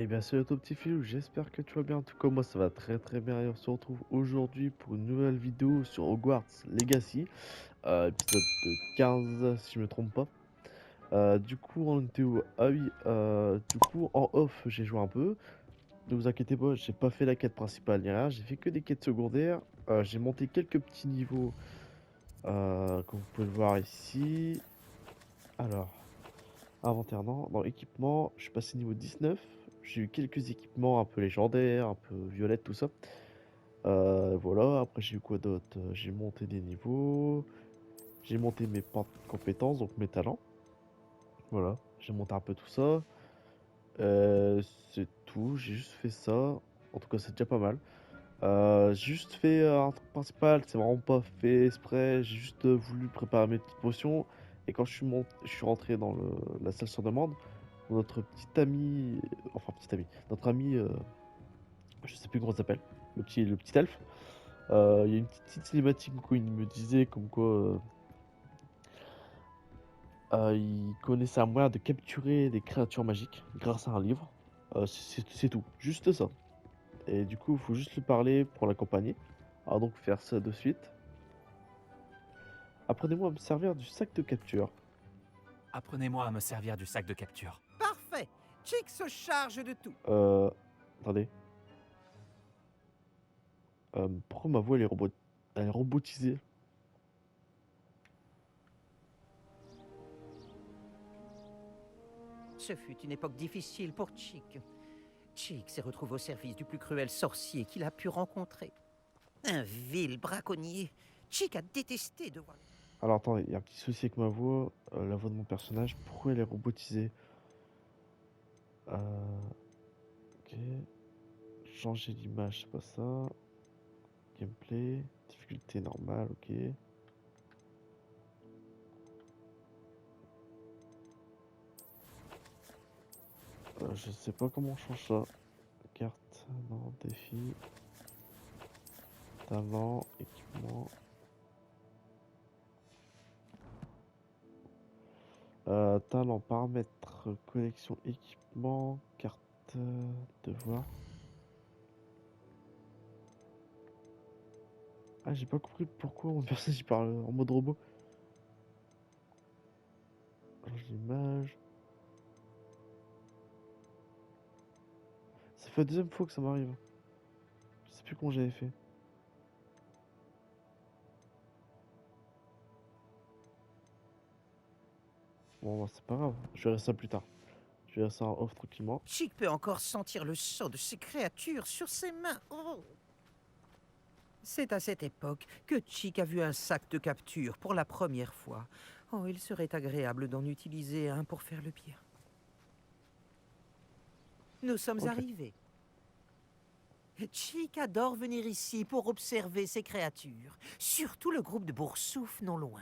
Eh bien, salut à toi petit filou, j'espère que tu vas bien. En tout cas, moi ça va très très bien et on se retrouve aujourd'hui pour une nouvelle vidéo sur Hogwarts Legacy, épisode de 15 si je me trompe pas. Du coup, on était où? Ah oui, du coup, en off, j'ai joué un peu. Ne vous inquiétez pas, j'ai pas fait la quête principale ni rien, j'ai fait que des quêtes secondaires. J'ai monté quelques petits niveaux, comme vous pouvez le voir ici. Alors, inventaire, non. Dans équipement, je suis passé niveau 19. J'ai eu quelques équipements un peu légendaires, un peu violettes, tout ça. Voilà, après j'ai eu quoi d'autre? J'ai monté des niveaux. J'ai monté mes points de compétences, donc mes talents. Voilà, j'ai monté un peu tout ça. C'est tout, j'ai juste fait ça. En tout cas, c'est déjà pas mal. J'ai juste fait un truc principal, c'est vraiment pas fait exprès. J'ai juste voulu préparer mes petites potions. Et quand je suis rentré dans la salle sur demande, notre petit ami, enfin petit ami, notre ami, je sais plus comment il s'appelle, le petit elfe, il y a une petite cinématique où il me disait comme quoi il connaissait un moyen de capturer des créatures magiques grâce à un livre. C'est tout, juste ça. Et du coup, il faut juste lui parler pour l'accompagner. Alors donc faire ça de suite. Apprenez-moi à me servir du sac de capture. Apprenez-moi à me servir du sac de capture. Parfait. Chick se charge de tout. Euh, attendez. Pourquoi ma voix elle est robotisée? Ce fut une époque difficile pour Chick. Chick s'est retrouvé au service du plus cruel sorcier qu'il a pu rencontrer. Un vil braconnier. Chick a détesté de voir... Alors attendez, il y a un petit souci avec ma voix, la voix de mon personnage. Pourquoi elle est robotisée? Ok. Changer l'image, c'est pas ça. Gameplay, difficulté normale, ok. Je sais pas comment on change ça. Carte, non, défi. Talent, équipement. Talent, paramètres, collection, équipement, carte, devoir. Ah, j'ai pas compris pourquoi mon personnage il parle en mode robot. Change l'image. Ça fait la deuxième fois que ça m'arrive. Je sais plus comment j'avais fait. Bon, bah, c'est pas grave. Je verrai ça plus tard. Je verrai ça en off tranquillement. Chick peut encore sentir le sang de ces créatures sur ses mains. Oh. C'est à cette époque que Chick a vu un sac de capture pour la première fois. Oh, il serait agréable d'en utiliser un pour faire le bien. Nous sommes Ok. arrivés. Chick adore venir ici pour observer ces créatures, surtout le groupe de Boursouf non loin.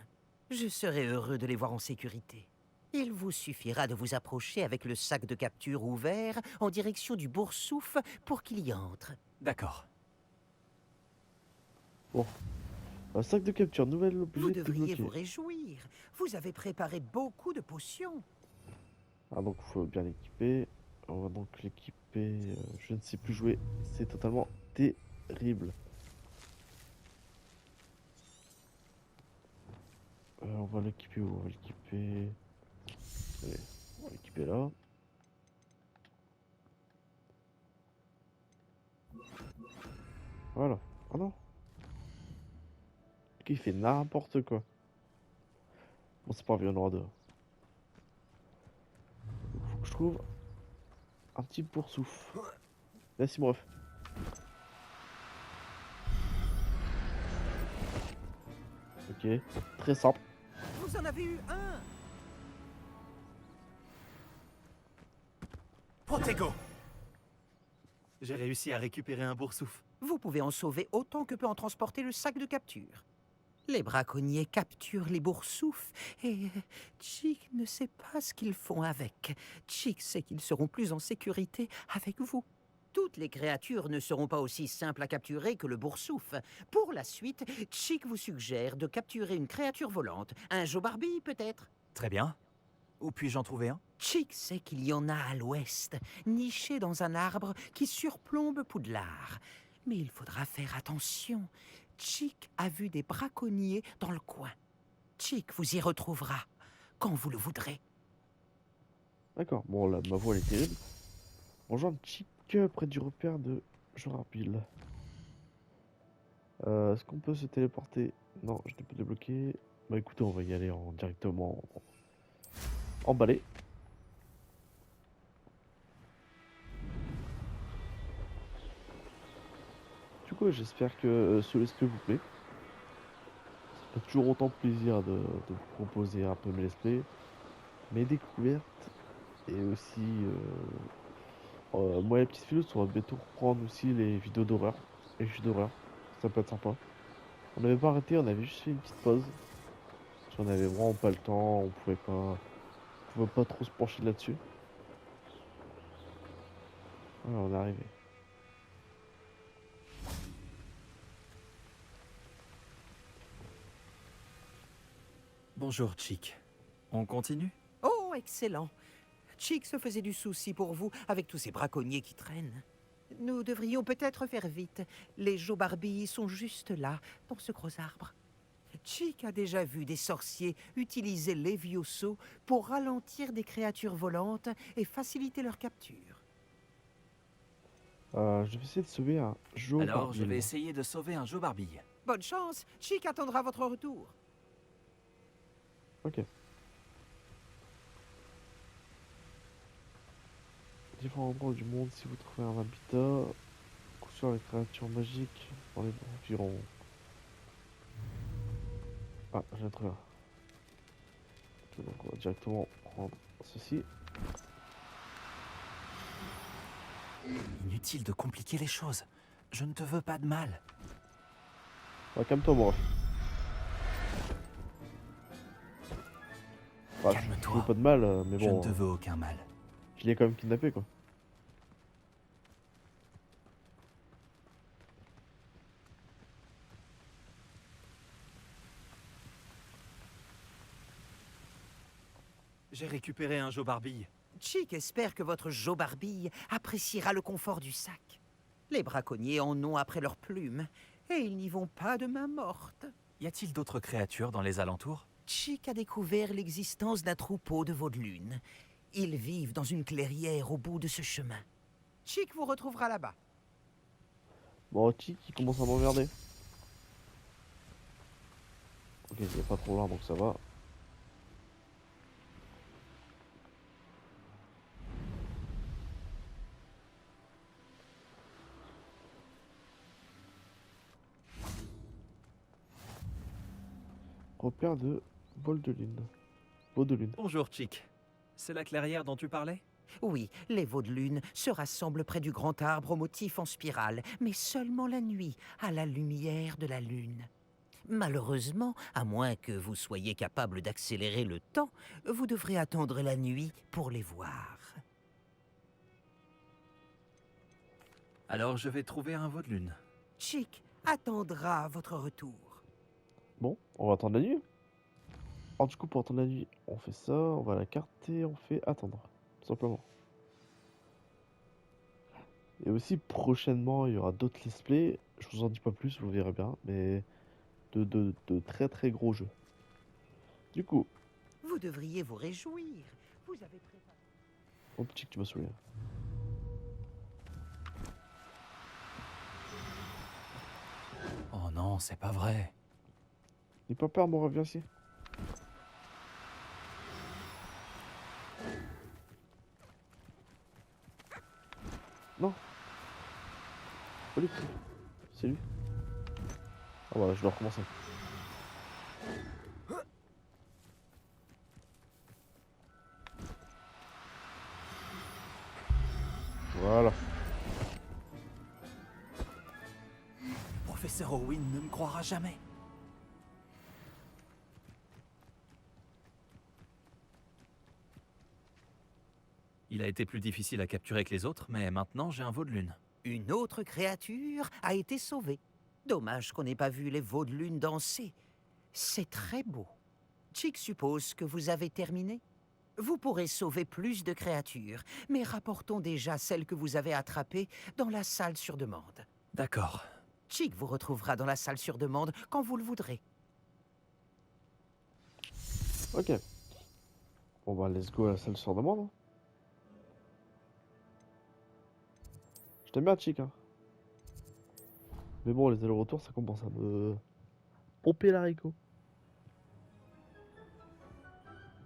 Je serai heureux de les voir en sécurité. Il vous suffira de vous approcher avec le sac de capture ouvert en direction du Boursouf pour qu'il y entre. D'accord. Bon. Un sac de capture, nouvel Vous objet devriez débloqué. vous réjouir. Vous avez préparé beaucoup de potions. Ah, donc faut bien l'équiper. On va donc l'équiper. Je ne sais plus jouer. C'est totalement terrible. On va l'équiper où? On va l'équiper. Allez, on va l'équiper là. Voilà. Ah non. Il fait n'importe quoi. Bon, c'est pas grave, il y en aura deux. Faut que je trouve un petit poursouf. Merci, mon ref. Ok. Très simple. Vous en avez eu un. Protego! J'ai réussi à récupérer un boursouf. Vous pouvez en sauver autant que peut en transporter le sac de capture. Les braconniers capturent les boursoufs et Chick ne sait pas ce qu'ils font avec. Chick sait qu'ils seront plus en sécurité avec vous. Toutes les créatures ne seront pas aussi simples à capturer que le boursouf. Pour la suite, Chick vous suggère de capturer une créature volante. Un Joe Barbie, peut-être? Très bien. Où puis-je en trouver un? Chick sait qu'il y en a à l'ouest, niché dans un arbre qui surplombe Poudlard. Mais il faudra faire attention. Chick a vu des braconniers dans le coin. Chick vous y retrouvera, quand vous le voudrez. D'accord, bon là, ma voix elle est terrible. Rejoindre Chick près du repère de Jorarbil. Est-ce qu'on peut se téléporter? Non, je l'ai pas débloqué. Bah écoutez, on va y aller directement emballé. Du coup, j'espère que ce let's play vous plaît. Ça fait toujours autant plaisir de vous proposer un peu mes let's play, mes découvertes et aussi moi et la petite philosophie, on va bientôt reprendre aussi les vidéos d'horreur, les jeux d'horreur. Ça peut être sympa. On n'avait pas arrêté, on avait juste fait une petite pause. Parce qu'on avait vraiment pas le temps, on pouvait pas trop se pencher là-dessus. Voilà, on est arrivé. Bonjour, Chick. On continue? Oh, excellent. Chick se faisait du souci pour vous avec tous ces braconniers qui traînent. Nous devrions peut-être faire vite. Les Jobarbilles sont juste là, dans ce gros arbre. Chick a déjà vu des sorciers utiliser l'Evioso pour ralentir des créatures volantes et faciliter leur capture. Je vais essayer de sauver un Joe Alors, je Barbil. vais essayer de sauver un Joe Barbille. Bonne chance, Chick attendra votre retour. Ok. Différents endroits du monde, si vous trouvez un habitat, coup sur les créatures magiques dans les environs. Ah, j'ai un truc là. Ok, donc on va directement prendre ceci. Inutile de compliquer les choses. Je ne te veux pas de mal. Ah, calme-toi, mon ref. Ah, je Calme-toi. veux pas de mal, mais Je ne bon, te veux aucun mal. je l'ai quand même kidnappé, quoi. J'ai récupéré un Joe Barbille. Chick espère que votre Jobarbille appréciera le confort du sac. Les braconniers en ont après leurs plumes, et ils n'y vont pas de main morte. Y a-t-il d'autres créatures dans les alentours? Chick a découvert l'existence d'un troupeau de vaudelunes. Ils vivent dans une clairière au bout de ce chemin. Chick vous retrouvera là-bas. Bon, Chick, il commence à m'emmerder. Ok, il est pas trop loin, donc ça va. Repère de vol de lune. Vol de lune. Bonjour, Chick. C'est la clairière dont tu parlais? Oui, les vaudelunes se rassemblent près du grand arbre au motif en spirale, mais seulement la nuit, à la lumière de la lune. Malheureusement, à moins que vous soyez capable d'accélérer le temps, vous devrez attendre la nuit pour les voir. Alors je vais trouver un veau de lune. Chick attendra votre retour. Bon, on va attendre la nuit. Alors du coup, pour attendre la nuit, on fait ça, on va à la carte et on fait attendre, tout simplement. Et aussi, prochainement, il y aura d'autres let's play. Je vous en dis pas plus, vous verrez bien, mais de très très gros jeux. Du coup, Vous devriez vous réjouir. Vous avez préparé... mon petit que tu m'as saoulé. Oh non, c'est pas vrai. N'aie pas peur, mon ref, viens ici. Non. Pas lui. C'est lui. Ah voilà, je dois recommencer. Voilà. Professeur Owen ne me croira jamais. Il a été plus difficile à capturer que les autres, mais maintenant j'ai un veau de lune. Une autre créature a été sauvée. Dommage qu'on n'ait pas vu les vaudelunes danser. C'est très beau. Chick suppose que vous avez terminé. Vous pourrez sauver plus de créatures, mais rapportons déjà celles que vous avez attrapées dans la salle sur demande. D'accord. Chick vous retrouvera dans la salle sur demande quand vous le voudrez. Ok. Bon bah let's go à la salle sur demande. Hein. Je t'aime bien Chick hein. Mais bon les allers-retours ça commence à me pomper l'haricot.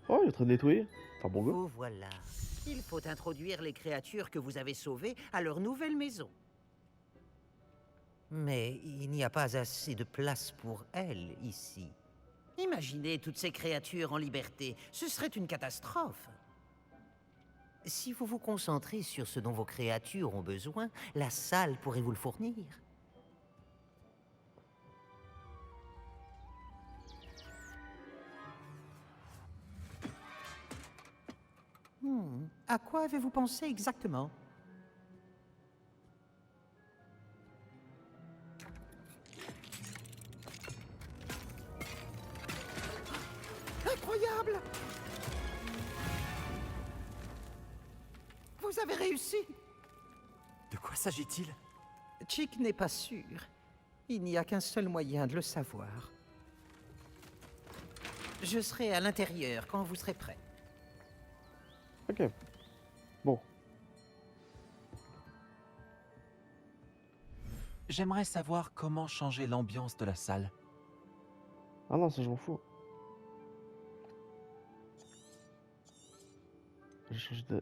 Oh il est en train de nettoyer. C'est un bon gars. Vous voilà. Il faut introduire les créatures que vous avez sauvées à leur nouvelle maison. Mais il n'y a pas assez de place pour elles ici. Imaginez toutes ces créatures en liberté, ce serait une catastrophe. Si vous vous concentrez sur ce dont vos créatures ont besoin, la salle pourrait vous le fournir. À quoi avez-vous pensé exactement? Incroyable! Vous avez réussi! De quoi s'agit-il? Chick n'est pas sûr. Il n'y a qu'un seul moyen de le savoir. Je serai à l'intérieur quand vous serez prêt. Ok. Bon. J'aimerais savoir comment changer l'ambiance de la salle. Ah non ça je m'en fous.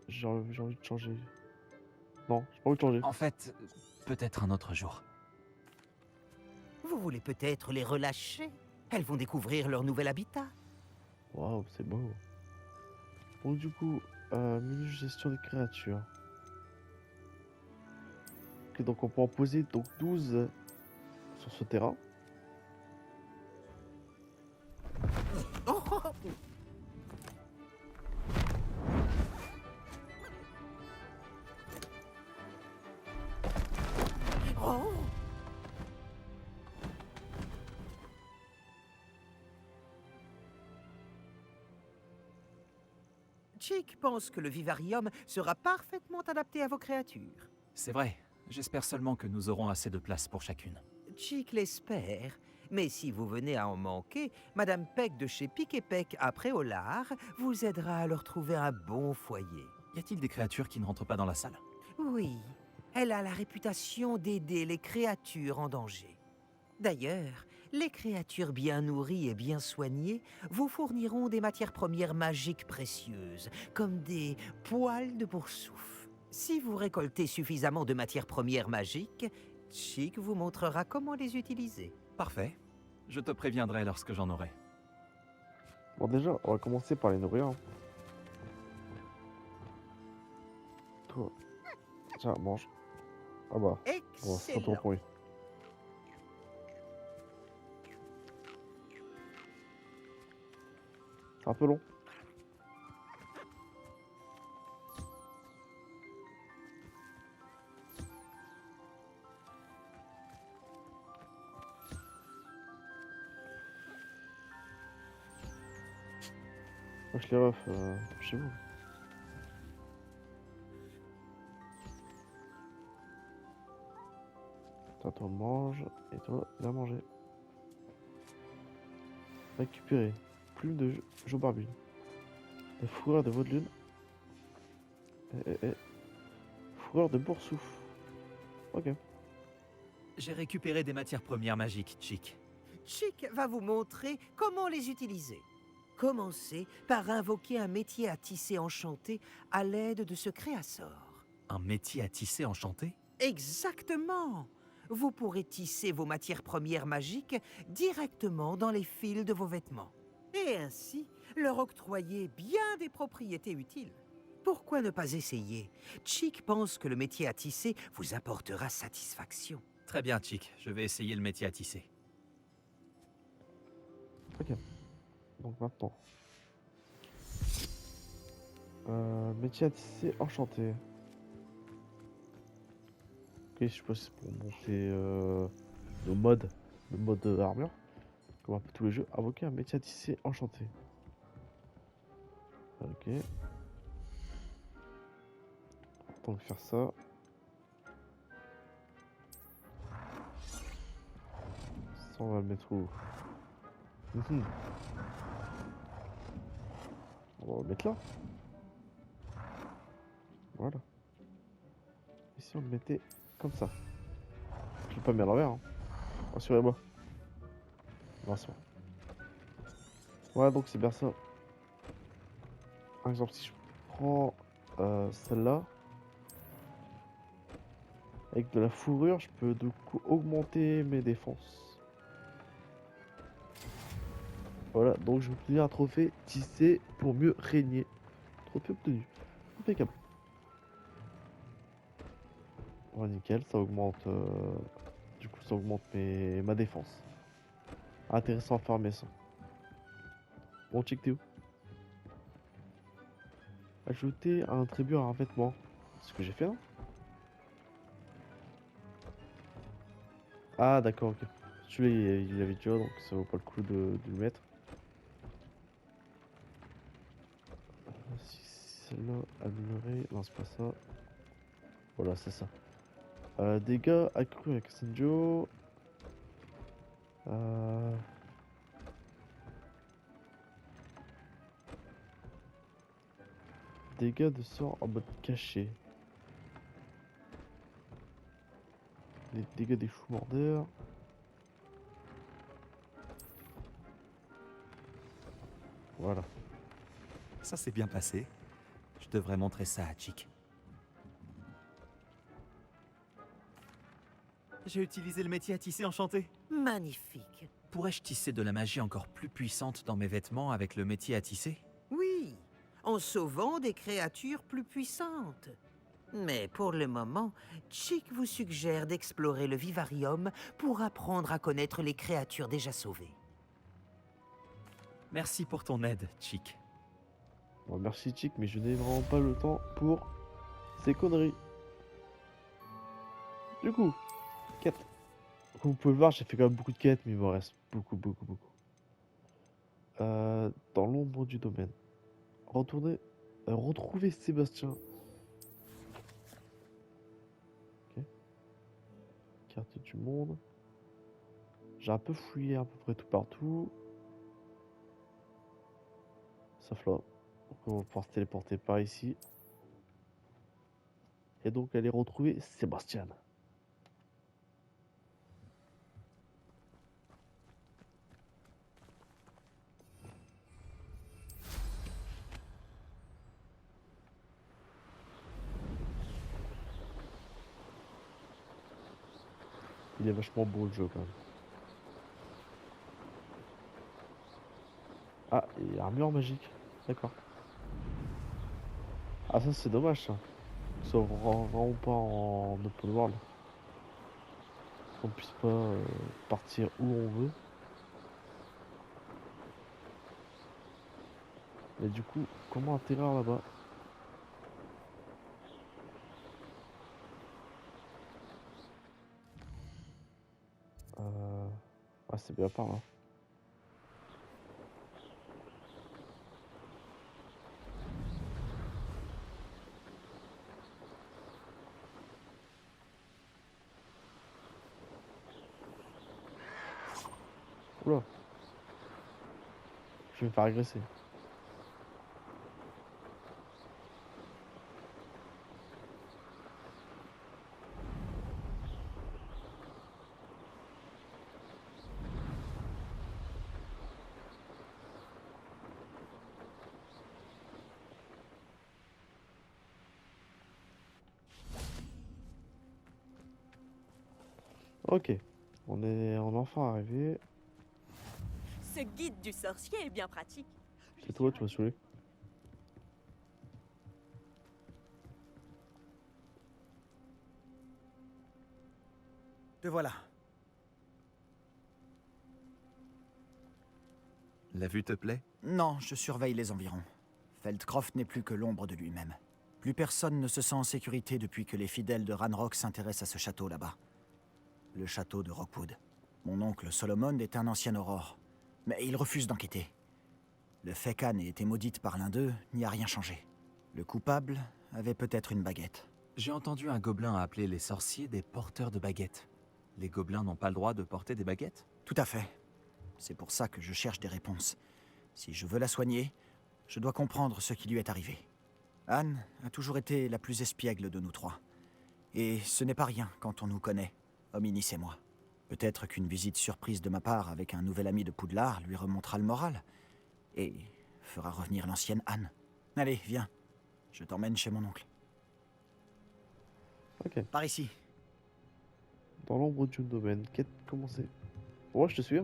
J'ai envie de changer. Non, j'ai pas envie de changer. En fait, peut-être un autre jour. Vous voulez peut-être les relâcher? Elles vont découvrir leur nouvel habitat. Waouh, c'est beau. Donc du coup, menu gestion des créatures. Ok, donc on peut en poser donc 12 sur ce terrain. Oh, oh, oh. Oh. Chick pense que le vivarium sera parfaitement adapté à vos créatures. C'est vrai, j'espère seulement que nous aurons assez de place pour chacune. Chick l'espère, mais si vous venez à en manquer, Madame Peck de chez Pic et Peck à Préolard vous aidera à leur trouver un bon foyer. Y a-t-il des créatures qui ne rentrent pas dans la salle? Oui, elle a la réputation d'aider les créatures en danger. D'ailleurs, les créatures bien nourries et bien soignées vous fourniront des matières premières magiques précieuses, comme des poils de boursouf. Si vous récoltez suffisamment de matières premières magiques, Chick vous montrera comment les utiliser. Parfait. Je te préviendrai lorsque j'en aurai. Bon déjà, on va commencer par les nourrir. Hein. Toi. Tiens, mange. Ah bah. Bon, c'est pas trop Excellent. pour lui. C'est un peu long. Wesh les refs, chez vous. Toi mange et toi viens manger. Récupérer. Plume de Joe Barbune. La fourrure de Vaudelune. Fourrure de Boursouf. Ok. J'ai récupéré des matières premières magiques, Chick. Chick va vous montrer comment les utiliser. Commencez par invoquer un métier à tisser enchanté à l'aide de ce créasort. Un métier à tisser enchanté? Exactement! Vous pourrez tisser vos matières premières magiques directement dans les fils de vos vêtements. Et ainsi, leur octroyer bien des propriétés utiles. Pourquoi ne pas essayer? Chick pense que le métier à tisser vous apportera satisfaction. Très bien, Chick. Je vais essayer le métier à tisser. Ok. Donc maintenant. Métier à tisser enchanté. Ok, je suppose que c'est pour monter nos modes. Le mode armure. Comme un peu tous les jeux. Invoquer un métier à tisser enchanté. Ok. Donc faire ça. Ça, on va le mettre où? Mhm. On va le mettre là. Voilà. Et si on le mettait comme ça? Je l'ai pas mis à l'envers, hein. Rassurez-moi. Non, c'est bon. Ouais, donc c'est bien ça. Par exemple, si je prends celle-là, avec de la fourrure, je peux du coup augmenter mes défenses. Voilà, donc je vais obtenir un trophée tissé pour mieux régner. Trophée obtenu. Impeccable. Ouais, nickel, ça augmente. Du coup, ça augmente ma défense. Intéressant à farmer ça. Bon, check, t'es où? Ajouter un tribut à un vêtement. C'est ce que j'ai fait, hein? Ah, d'accord, ok. Celui-là, il avait déjà, donc ça vaut pas le coup de le mettre. Si celle-là, améliorer. Non, c'est pas ça. Voilà, c'est ça. Dégâts accrus avec Senjo. Euh... Dégâts de sort en mode caché. Les dégâts des choux mordeurs. Voilà. Ça s'est bien passé. Je devrais montrer ça à Chick. J'ai utilisé le métier à tisser enchanté. Magnifique. Pourrais-je tisser de la magie encore plus puissante dans mes vêtements avec le métier à tisser? Oui, en sauvant des créatures plus puissantes. Mais pour le moment, Chick vous suggère d'explorer le vivarium pour apprendre à connaître les créatures déjà sauvées. Merci pour ton aide, Chick. Bon, merci Chick, mais je n'ai vraiment pas le temps pour ces conneries. Du coup, quête. Comme vous pouvez le voir, j'ai fait quand même beaucoup de quêtes, mais il me reste beaucoup, beaucoup, beaucoup. Dans l'ombre du domaine. Retourner, retrouver Sébastien. Ok. Carte du monde. J'ai un peu fouillé à peu près tout partout. Sauf là. Donc on va pouvoir se téléporter par ici. Et donc aller retrouver Sébastien. Il est vachement beau le jeu quand même. Ah, et armure magique. D'accord. Ah ça c'est dommage ça. Que ça vraiment pas en open world. Qu'on puisse pas partir où on veut. Mais du coup, comment atterrir là-bas? Ah c'est bien par là. Oula. Je vais me faire agresser. Ok. On est enfin arrivé. Ce guide du sorcier est bien pratique. C'est toi, tu vas saouler. Te voilà. La vue te plaît? Non, je surveille les environs. Feldcroft n'est plus que l'ombre de lui-même. Plus personne ne se sent en sécurité depuis que les fidèles de Ranrock s'intéressent à ce château là-bas. Le château de Rockwood. Mon oncle Solomon est un ancien aurore, mais il refuse d'enquêter. Le fait qu'Anne ait été maudite par l'un d'eux n'y a rien changé. Le coupable avait peut-être une baguette. J'ai entendu un gobelin appeler les sorciers des porteurs de baguettes. Les gobelins n'ont pas le droit de porter des baguettes? Tout à fait. C'est pour ça que je cherche des réponses. Si je veux la soigner, je dois comprendre ce qui lui est arrivé. Anne a toujours été la plus espiègle de nous trois. Et ce n'est pas rien quand on nous connaît, Hominis et moi. Peut-être qu'une visite surprise de ma part avec un nouvel ami de Poudlard lui remontera le moral et fera revenir l'ancienne Anne. Allez, viens. Je t'emmène chez mon oncle. Ok. Par ici. Dans l'ombre du domaine, quête commencée. Ouais, je te suis.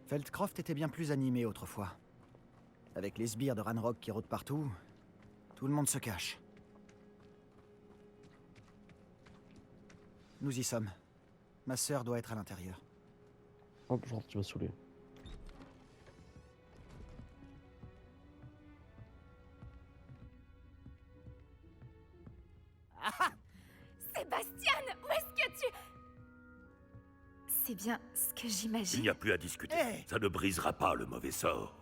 Feldcroft était bien plus animé autrefois. Avec les sbires de Ranrock qui rôdent partout, tout le monde se cache. Nous y sommes. Ma sœur doit être à l'intérieur. Hop, genre, tu m'as saoulé. Sébastien, où est-ce que tu... C'est bien ce que Il j'imagine. n'y a plus à discuter. Hey! Ça ne brisera pas le mauvais sort.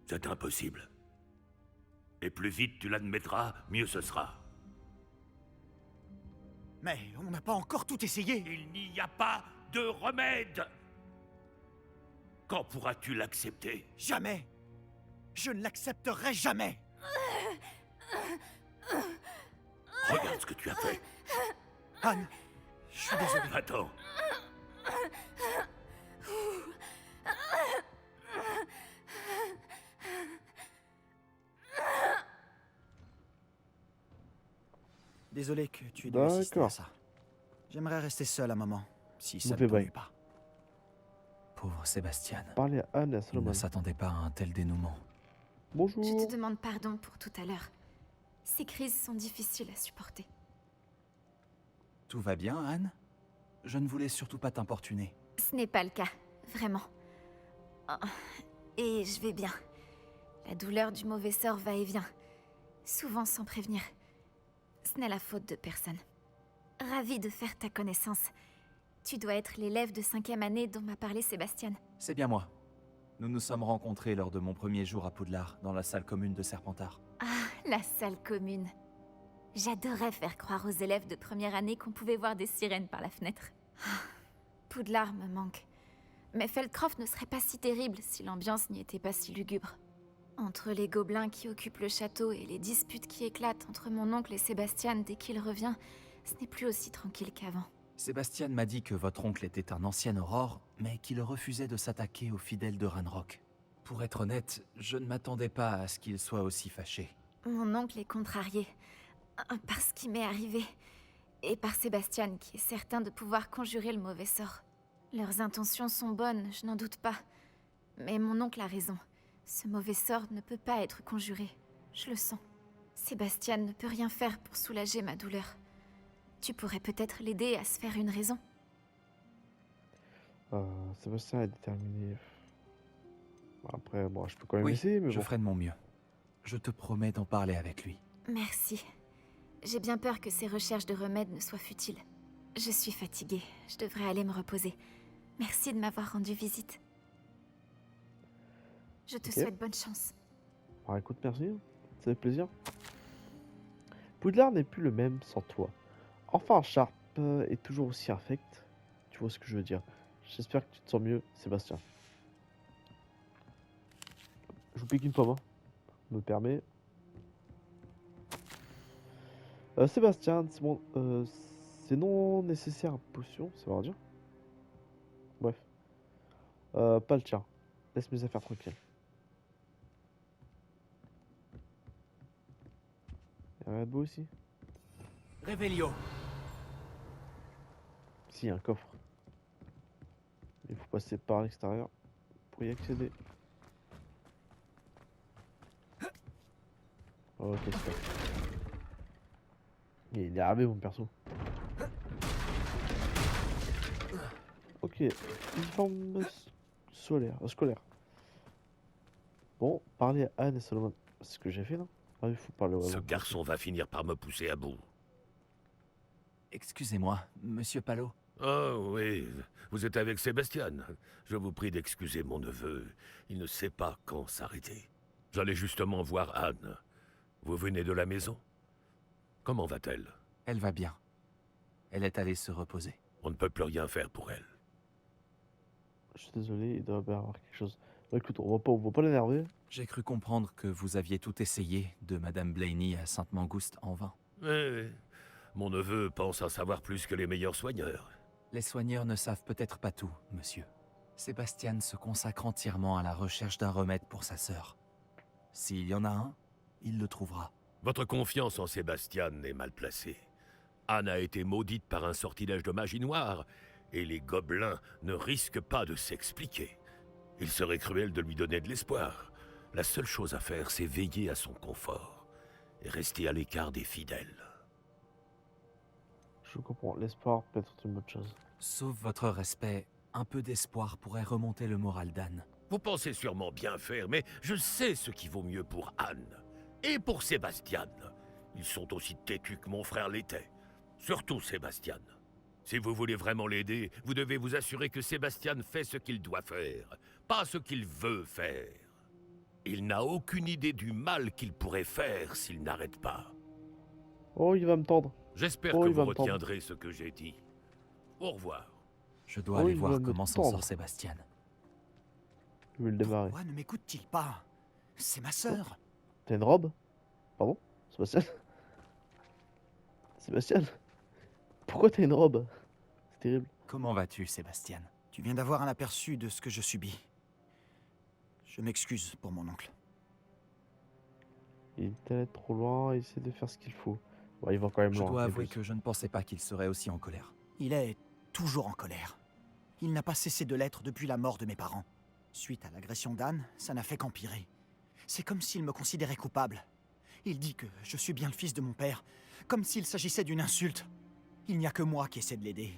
C'est impossible. Et plus vite tu l'admettras, mieux ce sera. Mais on n'a pas encore tout essayé. Il n'y a pas de remède. Quand pourras-tu l'accepter? Jamais. Je ne l'accepterai jamais. Regarde ce que tu as fait. Anne, je suis désolé. Attends. Désolé que tu aies dû assister à D'accord. ça. J'aimerais rester seul un moment, si ça Vous ne faites t'ennuie bail. pas. Pauvre Sébastien. Parlez à Anne et à Il Solomon. ne s'attendait pas à un tel dénouement. Bonjour. Je te demande pardon pour tout à l'heure. Ces crises sont difficiles à supporter. Tout va bien, Anne? Je ne voulais surtout pas t'importuner. Ce n'est pas le cas, vraiment. Oh, et je vais bien. La douleur du mauvais sort va et vient, souvent sans prévenir. Ce n'est la faute de personne. Ravie de faire ta connaissance. Tu dois être l'élève de 5e année dont m'a parlé Sébastien. C'est bien moi. Nous nous sommes rencontrés lors de mon premier jour à Poudlard, dans la salle commune de Serpentard. Ah, la salle commune. J'adorais faire croire aux élèves de première année qu'on pouvait voir des sirènes par la fenêtre. Ah, Poudlard me manque. Mais Feldcroft ne serait pas si terrible si l'ambiance n'y était pas si lugubre. Entre les gobelins qui occupent le château et les disputes qui éclatent entre mon oncle et Sébastien dès qu'il revient, ce n'est plus aussi tranquille qu'avant. Sébastien m'a dit que votre oncle était un ancien Aurore, mais qu'il refusait de s'attaquer aux fidèles de Ranrock. Pour être honnête, je ne m'attendais pas à ce qu'il soit aussi fâché. Mon oncle est contrarié par ce qui m'est arrivé, et par Sébastien qui est certain de pouvoir conjurer le mauvais sort. Leurs intentions sont bonnes, je n'en doute pas. Mais mon oncle a raison. Ce mauvais sort ne peut pas être conjuré. Je le sens. Sébastien ne peut rien faire pour soulager ma douleur. Tu pourrais peut-être l'aider à se faire une raison. Sébastien est déterminé. Après, bon, je peux quand même Oui, essayer, mais je bon. ferai de mon mieux. Je te promets d'en parler avec lui. Merci. J'ai bien peur que ces recherches de remèdes ne soient futiles. Je suis fatiguée. Je devrais aller me reposer. Merci de m'avoir rendu visite. Je te Ok. souhaite bonne chance. Ah, écoute, merci. Ça fait plaisir. Poudlard n'est plus le même sans toi. Enfin, Sharp est toujours aussi infect. Tu vois ce que je veux dire. J'espère que tu te sens mieux, Sébastien. Je vous pique une pomme, hein. Me permet. Sébastien, c'est non nécessaire à potion, ça va dire. Bref. Pas le tien. Laisse mes affaires tranquilles. Y'a rien de beau ici? Révélio. Si, un coffre. Il faut passer par l'extérieur pour y accéder. Ok, super. Il est arrivé mon perso. Ok, uniforme scolaire. Bon, parler à Anne et Solomon. C'est ce que j'ai fait là? Ah, il faut parler Ce vraiment. garçon va finir par me pousser à bout. Excusez-moi, monsieur Palot. Oh oui, vous êtes avec Sébastien. Je vous prie d'excuser mon neveu. Il ne sait pas quand s'arrêter. J'allais justement voir Anne. Vous venez de la maison? Comment va-t-elle? Elle va bien. Elle est allée se reposer. On ne peut plus rien faire pour elle. Je suis désolé, il doit bien avoir quelque chose. Bah, écoute, on va pas l'énerver. J'ai cru comprendre que vous aviez tout essayé de Madame Blaney à Sainte-Mangouste en vain. Oui, mon neveu pense à savoir plus que les meilleurs soigneurs. Les soigneurs ne savent peut-être pas tout, monsieur. Sébastien se consacre entièrement à la recherche d'un remède pour sa sœur. S'il y en a un, il le trouvera. Votre confiance en Sébastien est mal placée. Anne a été maudite par un sortilège de magie noire, et les gobelins ne risquent pas de s'expliquer. Il serait cruel de lui donner de l'espoir. La seule chose à faire, c'est veiller à son confort, et rester à l'écart des fidèles. Je comprends, l'espoir peut être une bonne chose. Sauf votre respect, un peu d'espoir pourrait remonter le moral d'Anne. Vous pensez sûrement bien faire, mais je sais ce qui vaut mieux pour Anne. Et pour Sébastien. Ils sont aussi têtus que mon frère l'était. Surtout Sébastien. Si vous voulez vraiment l'aider, vous devez vous assurer que Sébastien fait ce qu'il doit faire, pas ce qu'il veut faire. Il n'a aucune idée du mal qu'il pourrait faire s'il n'arrête pas. Oh, il va me tendre. J'espère Oh, que il va vous me tendre. retiendrez ce que j'ai dit. Au revoir. Je dois Oh, aller il voir va me comment s'en tendre. sort Sébastien. Je vais le démarrer. Pourquoi ne m'écoute-t-il pas? C'est ma sœur. T'as une robe? Pardon? Sébastien? Sébastien? Pourquoi t'as une robe? C'est terrible. Comment vas-tu, Sébastien? Tu viens d'avoir un aperçu de ce que je subis. Je m'excuse pour mon oncle. Il est allé trop loin, il essaie de faire ce qu'il faut. Ouais, il va quand même Je loin. dois c'est avouer plus. que je ne pensais pas qu'il serait aussi en colère. Il est toujours en colère. Il n'a pas cessé de l'être depuis la mort de mes parents. Suite à l'agression d'Anne, ça n'a fait qu'empirer. C'est comme s'il me considérait coupable. Il dit que je suis bien le fils de mon père, comme s'il s'agissait d'une insulte. Il n'y a que moi qui essaie de l'aider.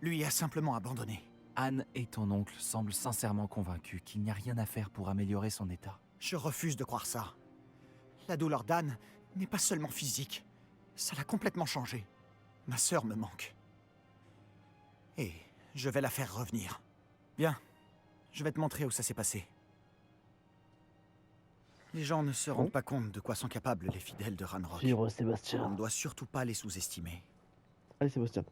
Lui a simplement abandonné. Anne et ton oncle semblent sincèrement convaincus qu'il n'y a rien à faire pour améliorer son état. Je refuse de croire ça. La douleur d'Anne n'est pas seulement physique. Ça l'a complètement changé. Ma sœur me manque. Et je vais la faire revenir. Bien, je vais te montrer où ça s'est passé. Les gens ne se rendent pas compte de quoi sont capables les fidèles de Ranrock. Vivre On Sébastien. ne doit surtout pas les sous-estimer. Allez Sébastien.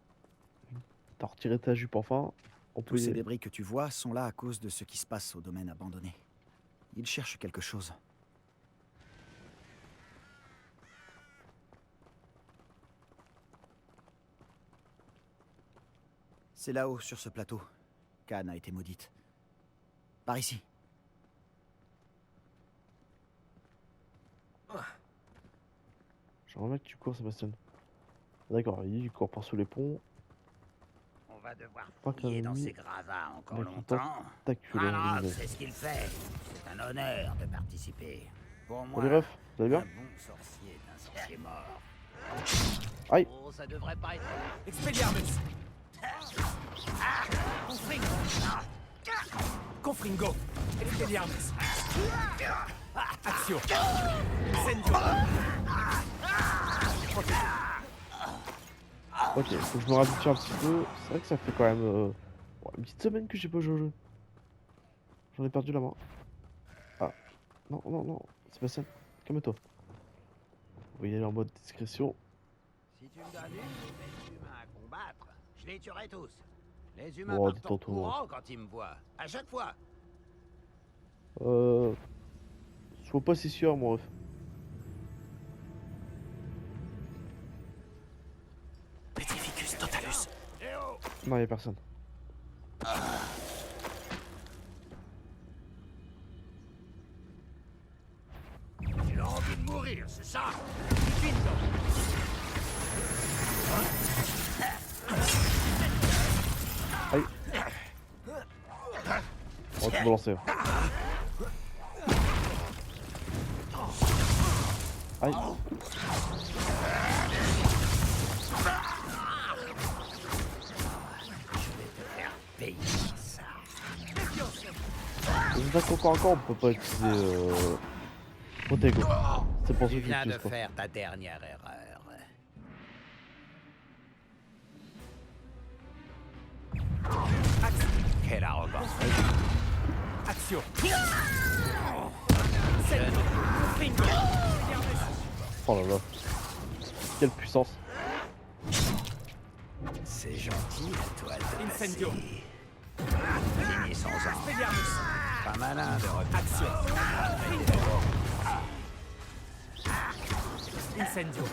T'as retiré ta jupe enfin. On peut Tous y ces aller. débris que tu vois sont là à cause de ce qui se passe au domaine abandonné. Ils cherchent quelque chose. C'est là-haut, sur ce plateau, qu'Anne a été maudite. Par ici. J'aimerais bien que tu cours Sébastien. D'accord, il court par sous les ponts. On va devoir Pas qu'un fouiller dans ennemi ces gravats encore mais longtemps. tentaculaire, Ah, lui, c'est ce qu'il fait. C'est un honneur de participer. Pour moi, Salut ref, vous allez un bien? bon sorcier est un sorcier mort. Aïe. Oh, ça devrait pas être... Expelliarmus! Confringo! Expelliarmus! Accio! Sendio! Ok, faut que je me habitue un petit peu. C'est vrai que ça fait quand même ouais, une petite semaine que j'ai pas joué au jeu. J'en ai perdu la main. Ah, non, non, non. Sébastien, calme-toi. On va y aller en mode discrétion. Si tu me donnes des humains à combattre, je les tuerai tous. Les humains Oh, partent dis-toi en tout le monde. courant quand ils me voient. À chaque fois. Sois pas si sûr, mon ref. Petrificus totalus. Non, y'a personne. Tu as envie de mourir, c'est ça? Aïe. Oh, tu peux lancer. Aïe. Paye ça. Les attaques encore, on peut pas utiliser Protego. C'est pour ça Tu que viens de j'utilise pas. faire ta dernière erreur. Action. Oh là là. Quelle puissance. C'est gentil à toi de Incendio. gagner sans arme. Pas malin de Action. Incendio.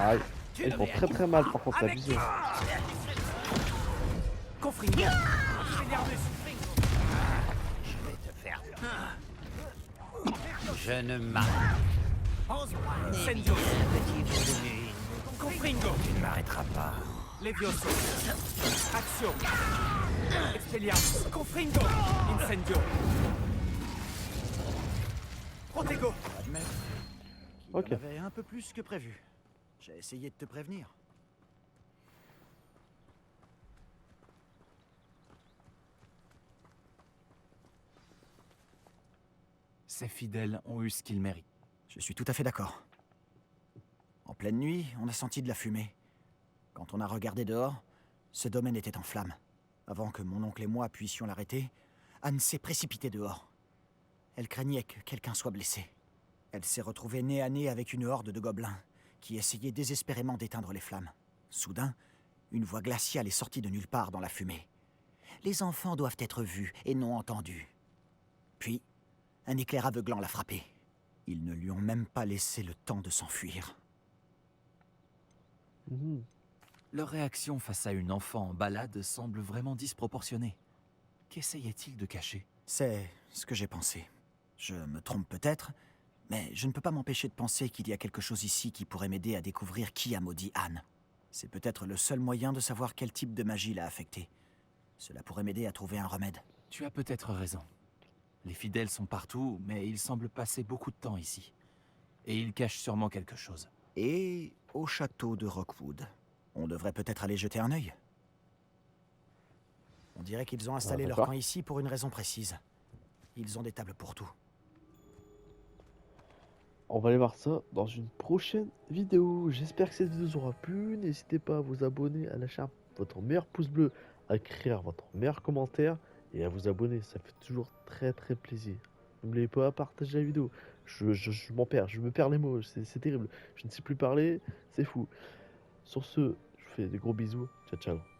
Aïe. Ils font très très mal par contre la vision. Confringo. Je vais te faire. Je ne m'arrête. Incendio. Petit bout de nuit. Confringo. Tu ne m'arrêteras pas. Levioso. Action. Expelliarmus. Confringo. Incendio. Protego. Admettre qu'il Ok. y en avait un peu plus que prévu. J'ai essayé de te prévenir. Ces fidèles ont eu ce qu'ils méritent. Je suis tout à fait d'accord. En pleine nuit, on a senti de la fumée. Quand on a regardé dehors, ce domaine était en flammes. Avant que mon oncle et moi puissions l'arrêter, Anne s'est précipitée dehors. Elle craignait que quelqu'un soit blessé. Elle s'est retrouvée nez à nez avec une horde de gobelins qui essayaient désespérément d'éteindre les flammes. Soudain, une voix glaciale est sortie de nulle part dans la fumée. Les enfants doivent être vus et non entendus. Puis, un éclair aveuglant l'a frappée. Ils ne lui ont même pas laissé le temps de s'enfuir. Mhm. Leur réaction face à une enfant en balade semble vraiment disproportionnée. Qu'essayait-il de cacher? C'est ce que j'ai pensé. Je me trompe peut-être, mais je ne peux pas m'empêcher de penser qu'il y a quelque chose ici qui pourrait m'aider à découvrir qui a maudit Anne. C'est peut-être le seul moyen de savoir quel type de magie l'a affectée. Cela pourrait m'aider à trouver un remède. Tu as peut-être raison. Les fidèles sont partout, mais ils semblent passer beaucoup de temps ici. Et ils cachent sûrement quelque chose. Et au château de Rockwood. On devrait peut-être aller jeter un œil. On dirait qu'ils ont installé leur d'accord. camp ici pour une raison précise. Ils ont des tables pour tout. On va aller voir ça dans une prochaine vidéo. J'espère que cette vidéo vous aura plu. N'hésitez pas à vous abonner, à lâcher votre meilleur pouce bleu, à écrire votre meilleur commentaire et à vous abonner. Ça fait toujours très très plaisir. N'oubliez pas à partager la vidéo. Je m'en perds, je me perds les mots, c'est terrible. Je ne sais plus parler, c'est fou. Sur ce, je vous fais des gros bisous. Ciao ciao.